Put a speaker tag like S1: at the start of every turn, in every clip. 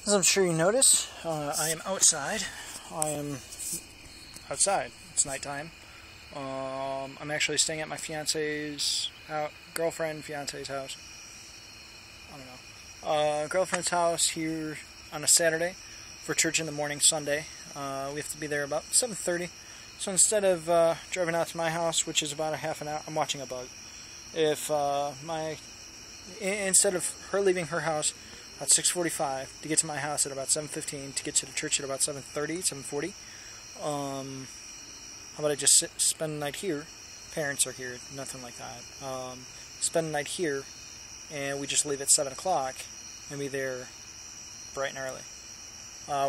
S1: As I'm sure you notice, I am outside. I am outside. It's nighttime. I'm actually staying at my fiance's fiance's house. I don't know. Girlfriend's house here on a Saturday for church in the morning Sunday. We have to be there about 7:30. So instead of driving out to my house, which is about a half an hour, I'm watching a bug. Instead of her leaving her house at 6:45 to get to my house at about 7:15 to get to the church at about 7:30, 7:40. How about I just spend the night here? Parents are here, nothing like that. Spend the night here, and we just leave at 7 o'clock and be there bright and early.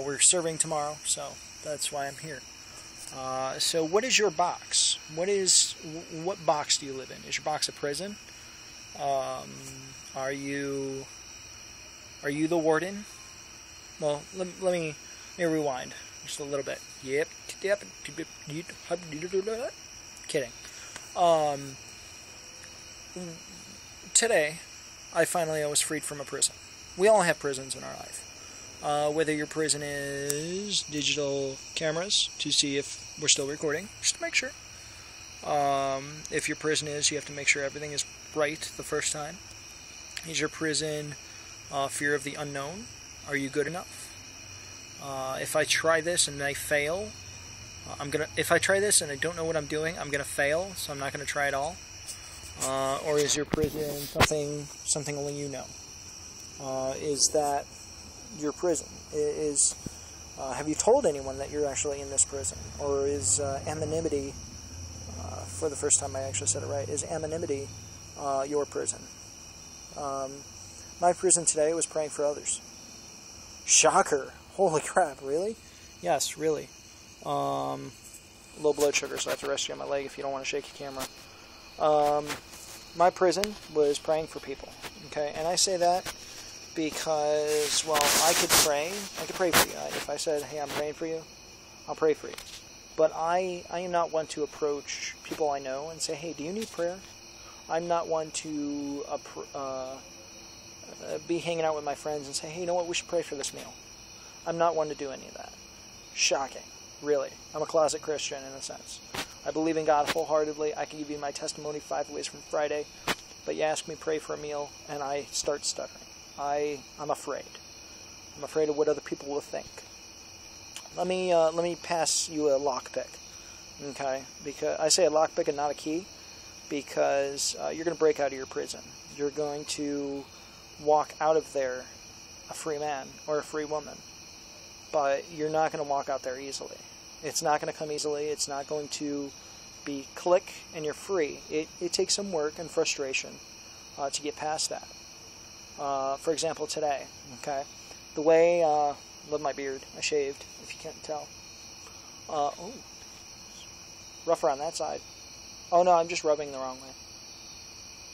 S1: We're serving tomorrow, so that's why I'm here. So what is your box? What box do you live in? Is your box a prison? Are you the warden? Well, let me rewind just a little bit. Yep. Kidding. Today, I was freed from a prison. We all have prisons in our life. Whether your prison is digital cameras to see if we're still recording, just to make sure. If your prison is, you have to make sure everything is right the first time. Is your prison fear of the unknown? Are you good enough? If I try this and I fail, if I try this and I don't know what I'm doing, I'm gonna fail, so I'm not gonna try at all. Or is your prison something only you know? Is that your prison? Have you told anyone that you're actually in this prison? Or is anonymity, for the first time I actually said it right, is anonymity your prison? My prison today was praying for others. Shocker! Holy crap, really? Yes, really. Low blood sugar, so I have to rest you on my leg if you don't want to shake your camera. My prison was praying for people, okay? And I say that because, well, I could pray for you. If I said, hey, I'm praying for you, I'll pray for you. But I am not one to approach people I know and say, hey, do you need prayer? I'm not one to be hanging out with my friends and say, hey, you know what, we should pray for this meal. I'm not one to do any of that. Shocking, really. I'm a closet Christian in a sense. I believe in God wholeheartedly. I can give you my testimony 5 ways from Friday, but you ask me to pray for a meal, and I start stuttering. I'm afraid. I'm afraid of what other people will think. Let me pass you a lockpick, okay? Because I say a lockpick and not a key, because you're going to break out of your prison. You're going to walk out of there a free man or a free woman, but you're not going to walk out there easily. It's not going to come easily. It's not going to be click and you're free. It takes some work and frustration to get past that. For example, today, okay, the way, love my beard, I shaved, if you can't tell. Oh, rougher on that side. Oh no, I'm just rubbing the wrong way.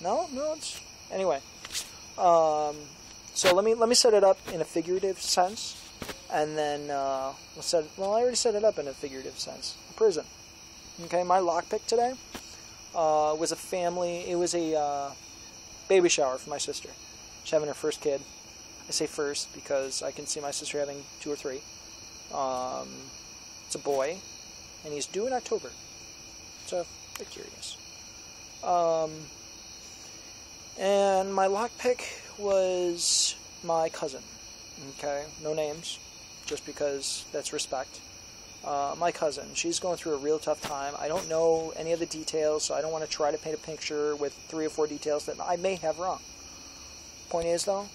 S1: No, it's, anyway. So let me set it up in a figurative sense, and then, I already set it up in a figurative sense. Prison. Okay, my lockpick today, was a family, it was a, baby shower for my sister. She's having her first kid. I say first because I can see my sister having 2 or 3. It's a boy, and he's due in October. So, a bit curious. And my lockpick was my cousin. Okay, no names, just because that's respect. My cousin, she's going through a real tough time. I don't know any of the details, so I don't want to try to paint a picture with 3 or 4 details that I may have wrong. Point is, though,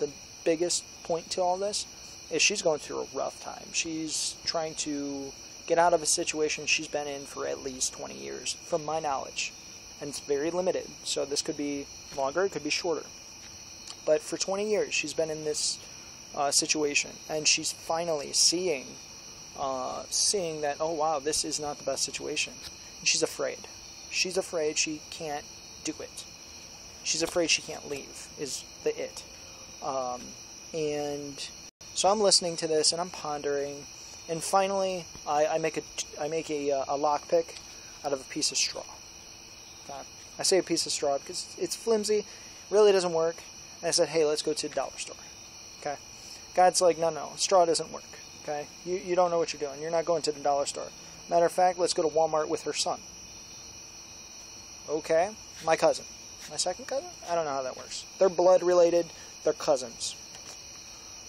S1: the biggest point to all this is she's going through a rough time. She's trying to get out of a situation she's been in for at least 20 years, from my knowledge. And it's very limited, so this could be longer, it could be shorter. But for 20 years, she's been in this situation, and she's finally seeing that, oh wow, this is not the best situation. And she's afraid. She's afraid she can't do it. She's afraid she can't leave, is the it. And so I'm listening to this, and I'm pondering, and finally, I make a lockpick out of a piece of straw. Okay? I say a piece of straw because it's flimsy, really doesn't work, and I said, hey, let's go to the dollar store. Okay? God's like, no, straw doesn't work. Okay, you don't know what you're doing. You're not going to the dollar store. Matter of fact, let's go to Walmart with her son. Okay, my cousin. My second cousin? I don't know how that works. They're blood related. They're cousins.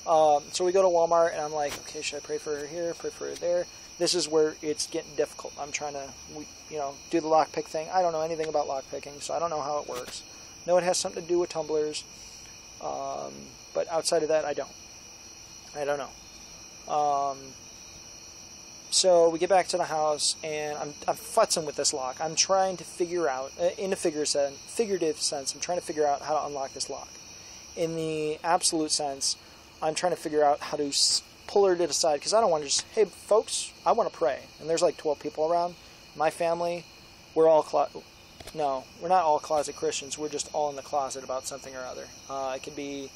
S1: So we go to Walmart, and I'm like, okay, should I pray for her here, pray for her there? This is where it's getting difficult. I'm trying to, do the lockpick thing. I don't know anything about lockpicking, so I don't know how it works. No, it has something to do with tumblers, but outside of that, I don't know. So we get back to the house, and I'm futzing with this lock. I'm trying to figure out, in a figurative sense, I'm trying to figure out how to unlock this lock. In the absolute sense, I'm trying to figure out how to pull her to the side, because I don't want to just, hey, folks, I want to pray. And there's like 12 people around. My family, we're all, no, we're not all closet Christians. We're just all in the closet about something or other. It could be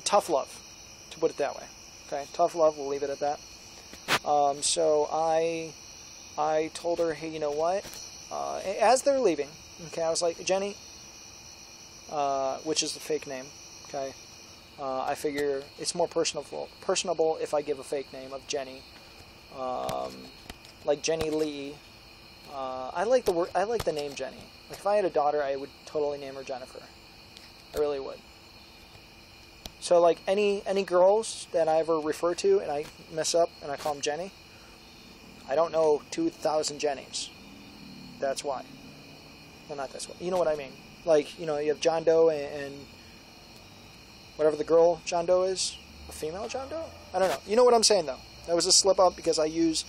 S1: tough love, to put it that way. Okay, tough love, we'll leave it at that. So I told her, hey, you know what? As they're leaving, okay, I was like, Jenny, which is the fake name, okay? I figure it's more personable if I give a fake name of Jenny, like Jenny Lee. I like the name Jenny. Like if I had a daughter, I would totally name her Jennifer. I really would. So like any girls that I ever refer to and I mess up and I call them Jenny, I don't know 2,000 Jennies. That's why. Well, not that's why. You know what I mean? Like, you have John Doe and whatever the girl John Doe is, a female John Doe? I don't know. You know what I'm saying though. That was a slip up because I use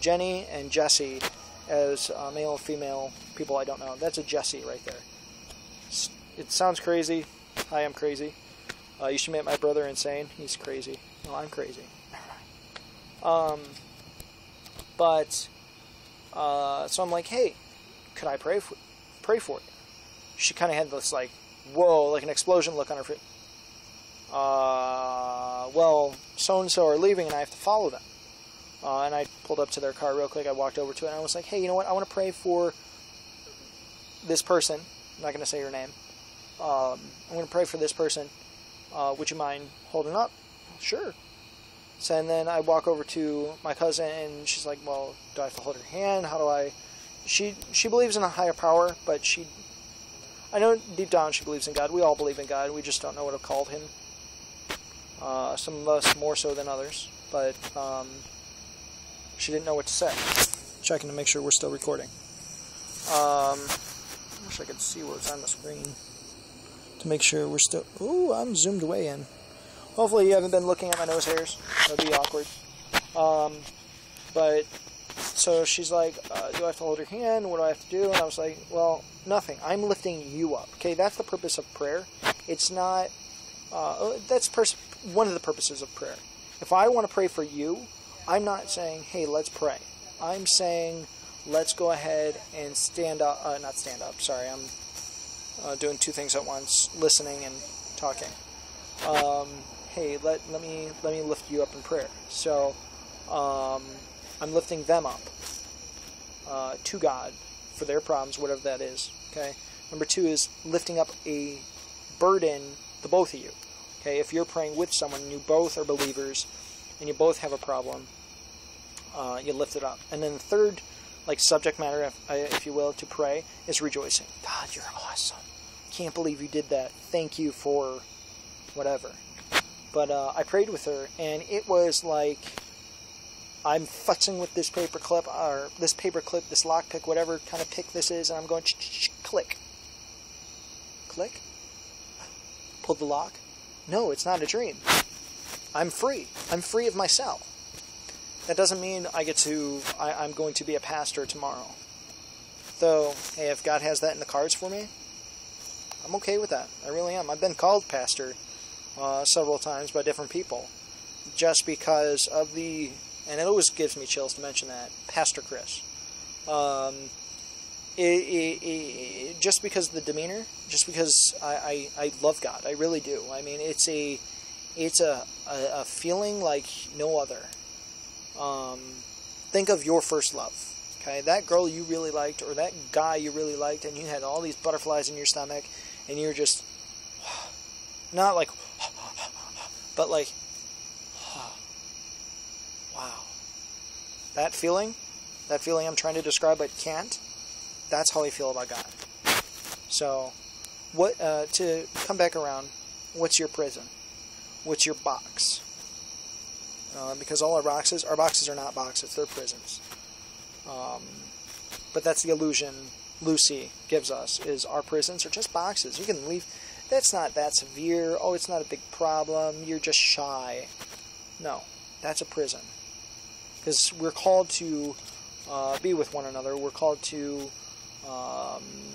S1: Jenny and Jesse as male and female people I don't know. That's a Jesse right there. It sounds crazy. I am crazy. You should meet my brother insane. He's crazy. No, I'm crazy. So I'm like, hey, could I pray for it? She kind of had this like, whoa, like an explosion look on her face. Well, so-and-so are leaving and I have to follow them. And I pulled up to their car real quick. I walked over to it and I was like, hey, you know what? I want to pray for this person. I'm not going to say her name. I'm going to pray for this person. Would you mind holding up? Sure. So, and then I walk over to my cousin, and she's like, well, do I have to hold her hand? How do I... She believes in a higher power, but I know deep down she believes in God. We all believe in God. We just don't know what to call him. Some of us more so than others. But she didn't know what to say. Checking to make sure we're still recording. I wish I could see what's on the screen. To make sure we're still... Ooh, I'm zoomed way in. Hopefully you haven't been looking at my nose hairs. That'd be awkward. But, so she's like, do I have to hold her hand? What do I have to do? And I was like, well, nothing. I'm lifting you up. Okay, that's the purpose of prayer. It's not... that's one of the purposes of prayer. If I want to pray for you, I'm not saying, hey, let's pray. I'm saying, let's go ahead and stand up... not stand up, sorry, I'm... doing two things at once, listening and talking. Hey, let me lift you up in prayer. So, I'm lifting them up to God for their problems, whatever that is. Okay. Number 2 is lifting up a burden, the both of you. Okay. If you're praying with someone, and you both are believers, and you both have a problem, you lift it up. And then the third, like subject matter, if you will, to pray is rejoicing. God, you're awesome. Can't believe you did that. Thank you for whatever. But I prayed with her, and it was like I'm futzing with this paperclip, this lockpick, whatever kind of pick this is, and I'm going click. Click? Pull the lock? No, it's not a dream. I'm free. I'm free of myself. That doesn't mean I'm going to be a pastor tomorrow. Though, hey, if God has that in the cards for me, I'm okay with that. I really am. I've been called pastor several times by different people. Just because of and it always gives me chills to mention that, Pastor Chris. Just because of the demeanor, just because I love God. I really do. I mean, it's a feeling like no other. Think of your first love. Okay, that girl you really liked, or that guy you really liked, and you had all these butterflies in your stomach, and you're just not like But like, wow. That feeling I'm trying to describe but can't, that's how I feel about God. So, what to come back around, what's your prison? What's your box? Because all our boxes are not boxes, they're prisons. But that's the illusion Lucy gives us, is our prisons are just boxes. You can leave. That's not that severe. Oh, it's not a big problem. You're just shy. No, that's a prison. Because we're called to be with one another. We're called to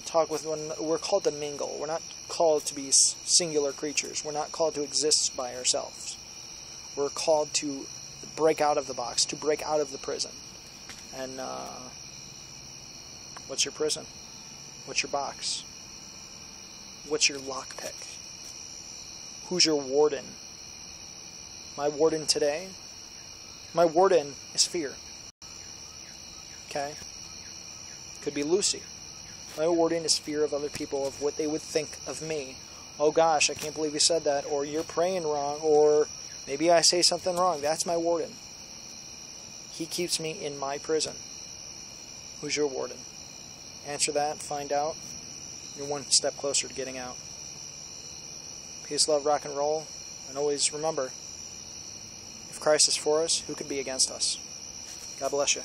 S1: talk with one. We're called to mingle. We're not called to be singular creatures. We're not called to exist by ourselves. We're called to break out of the box, to break out of the prison. And what's your prison? What's your box? What's your lockpick? Who's your warden? My warden today? My warden is fear. Okay? Could be Lucy. My warden is fear of other people, of what they would think of me. Oh gosh, I can't believe you said that. Or you're praying wrong. Or maybe I say something wrong. That's my warden. He keeps me in my prison. Who's your warden? Answer that, find out. You're one step closer to getting out. Peace, love, rock and roll. And always remember, if Christ is for us, who could be against us? God bless you.